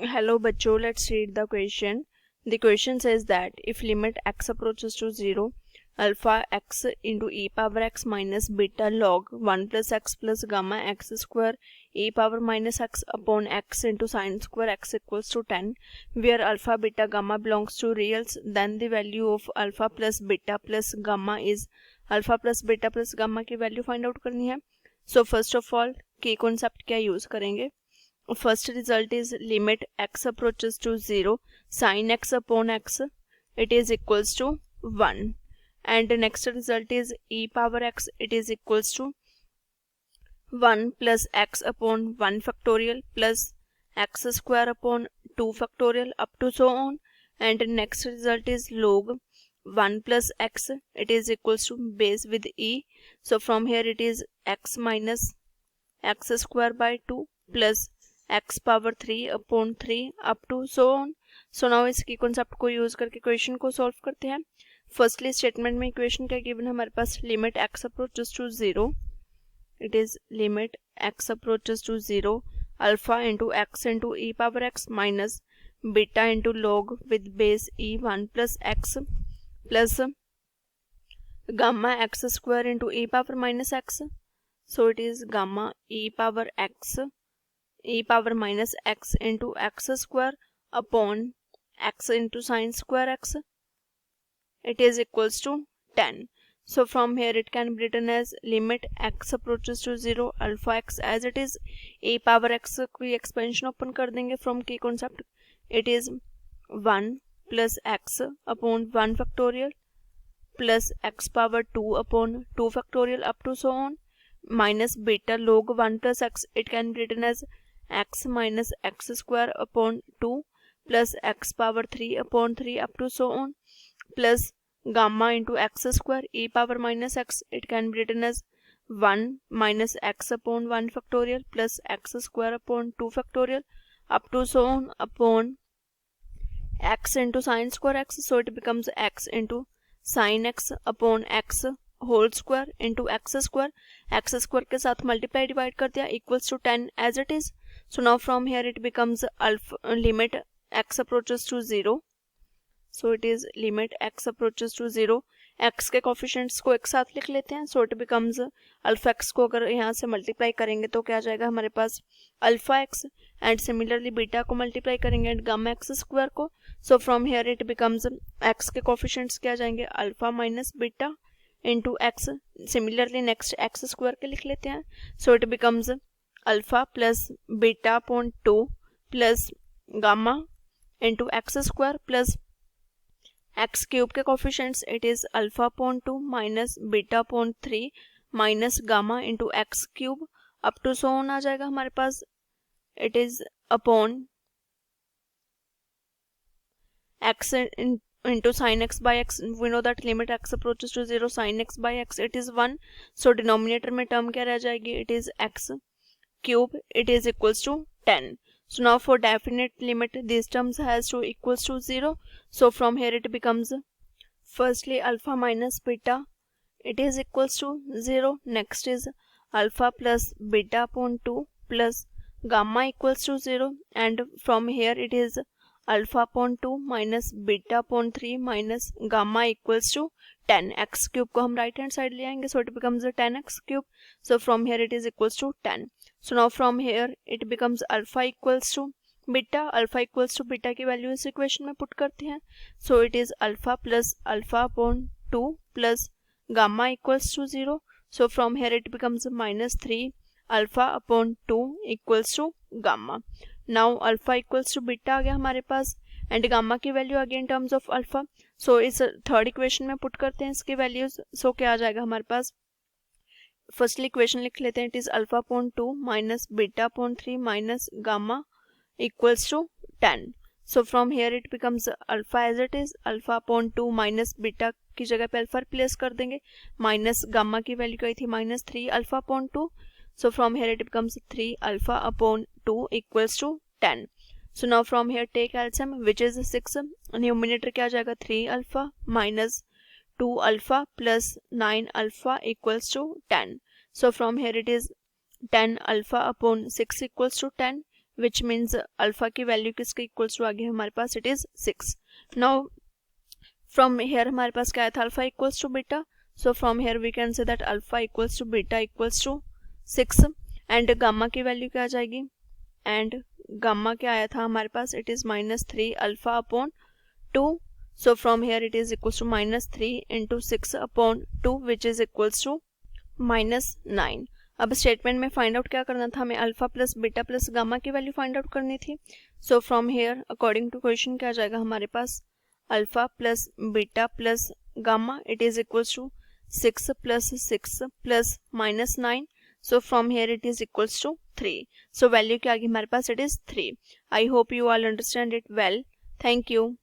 Hello बच्चों, let's read the question. The question says that if limit x approaches to 0, alpha x into e power x minus beta log 1 plus x plus gamma x square e power minus x upon x into sine square x equals to 10, where alpha, beta, gamma belongs to reals, then the value of alpha plus beta plus gamma is alpha plus beta plus gamma की value find out करनी है. So first of all की concept क्या use करेंगे. First result is limit x approaches to 0, sin x upon x, it is equals to 1. And the next result is e power x, it is equals to 1 plus x upon 1 factorial plus x square upon 2 factorial up to so on. And the next result is log 1 plus x, it is equals to base with e. So from here it is x minus x square by 2 plus x power 3 upon 3 up to so on. So now इसकी concept को use करके equation को solve करते हैं. Firstly statement में equation क्या given है हमारे पास, limit x approaches to 0, it is limit x approaches to 0 alpha into x into e power x minus beta into log with base e 1 plus x plus gamma x square into e power minus x. So it is gamma e power x e power minus x into x square upon x into sine square x, it is equals to 10. So from here it can be written as limit x approaches to 0 alpha x as it is e power x की expansion open कर देंगे from की concept, it is 1 plus x upon 1 factorial plus x power 2 upon 2 factorial up to so on minus beta log 1 plus x, it can be written as x minus x square upon 2 plus x power 3 upon 3 up to so on plus gamma into x square e power minus x, it can be written as 1 minus x upon 1 factorial plus x square upon 2 factorial up to so on upon x into sine square x. So it becomes x into sin x upon x whole square into x square के साथ multiply divide कर दिया equals to 10 as it is. So now from here it becomes alpha limit x approaches to 0. So it is limit x approaches to 0. X के coefficients को एक साथ लिख लेते हैं. So it becomes alpha x को अगर यहाँ से मल्टीप्लाई करेंगे तो क्या आ जाएगा हमारे पास alpha x, and similarly beta को मल्टीप्लाई करेंगे एंड गामा एक्स स्क्वायर को. So from here it becomes x के कोफिशिएंट्स क्या आ जाएंगे alpha minus beta into x. Similarly next x square के लिख लेते हैं. So it becomes alpha plus beta upon 2 plus gamma into x square plus x cube के coefficients, it is alpha upon 2 minus beta upon 3 minus gamma into x cube up to so on आ जाएगा हमारे पास. It is upon x into sin x by x. We know that limit x approaches to 0 sin x by x, it is 1. So denominator में term क्या रह जाएगी, it is x cube, it is equals to 10. So now for definite limit these terms has to equals to 0. So from here it becomes firstly alpha minus beta, it is equals to 0. Next is alpha plus beta upon 2 plus gamma equals to 0, and from here it is alpha upon 2 minus beta upon 3 minus gamma equals to 10. X cube को हम right hand side ले आएंगे. So it becomes 10x cube. So from here it is equals to 10. So now from here it becomes alpha equals to beta. Alpha equals to beta की value इस equation में put करते हैं. So it is alpha plus alpha upon 2 plus gamma equals to 0. So from here it becomes minus 3 alpha upon 2 equals to gamma. Now alpha equals to beta आ गया हमारे पास and gamma की value आ गई in terms of alpha. So इस third equation में put करते हैं इसकी वैल्यूज. सो क्या आ जाएगा हमारे पास, फर्स्टली इक्वेशन लिख लेते हैं. It is alpha upon 2 minus beta upon 3 minus gamma equals to 10. So from here it becomes alpha as it is alpha upon 2 minus beta की जगह पे अल्फा रिप्लेस कर देंगे माइनस गामा की वैल्यू आई थी minus 3 alpha upon 2. So from here it becomes 3 alpha upon 2 equals to 10. So now from here take LCM which is 6. Numerator क्या आ जाएगा 3 alpha minus 2 alpha plus 9 alpha equals to 10. So from here it is 10 alpha upon 6 equals to 10, which means alpha की value किसके equals to आ गई हमारे पास, it is 6. Now from here हमारे पास क्या आया था, alpha equals to beta. So from here we can say that alpha equals to beta equals to 6. And gamma की वैल्यू क्या आ जाएगी, एंड गामा क्या आया था हमारे पास, it is -3 alpha upon 2. So from here it is equals to -3 into 6 upon 2 which is equals to -9. अब स्टेटमेंट में फाइंड आउट क्या करना था हमें, alpha plus beta plus gamma की वैल्यू फाइंड आउट करनी थी. So from here according to question क्या आ जाएगा हमारे पास, alpha plus beta plus gamma it is equals to 6 plus 6 plus -9. So from here it is equals to 3. So value क्या आ गई हमारे पास, it is 3. I hope you all understand it well. Thank you.